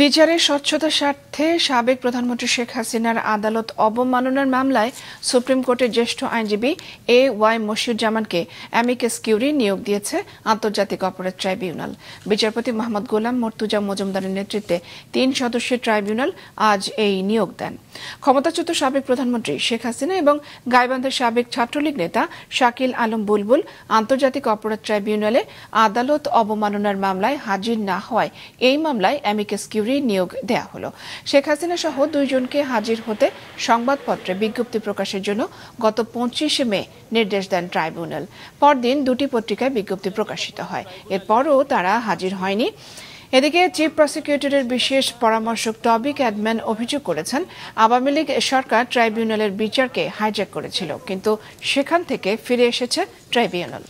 বিচারের স্বচ্ছতার স্বার্থে সাবেক প্রধানমন্ত্রী শেখ হাসিনার আদালত অবমাননার মামলায় সুপ্রিম কোর্টের জ্যেষ্ঠ আইনজীবী A.Y. মশিউজ্জামানকে অ্যামিকাস কিউরি নিয়োগ দিয়েছে আন্তর্জাতিক অপরাধ ট্রাইব্যুনাল। বিচারপতি মোহাম্মদ গোলাম মর্তুজা মজুমদারের নেতৃত্বে 3 সদস্যের ট্রাইব্যুনাল আজ এই নিয়োগ দেন। ক্ষমতাচ্যুত সাবেক প্রধানমন্ত্রী শেখ হাসিনা এবং গাইবান্ধার সাবেক ছাত্রলীগ নেতা শাকিল আলম বুলবুল আন্তর্জাতিক অপরাধ ট্রাইব্যুনালে আদালত অবমাননার মামলায় হাজির না হওয়ায় এই মামলায় অ্যামিকাস কিউরি নিয়োগ দেয়া হলো। শেখ হাসিনা সহ 2 জনকে হাজির হতে সংবাদপত্রে বিজ্ঞপ্তি প্রকাশের জন্য গত 25 মে নির্দেশ দেন ট্রাইব্যুনাল। পরদিন 2টি পত্রিকায় বিজ্ঞপ্তি প্রকাশিত হয়। এরপরও তারা হাজির হয়নি। এদিকে চিফ প্রসিকিউটরের বিশেষ পরামর্শক টবি ক্যাডম্যান অভিযোগ করেছেন, আওয়ামী লীগ সরকার ট্রাইব্যুনালের বিচারকে হাইজ্যাক করেছিল, কিন্তু সেখান থেকে ফিরে এসেছে ট্রাইব্যুনাল।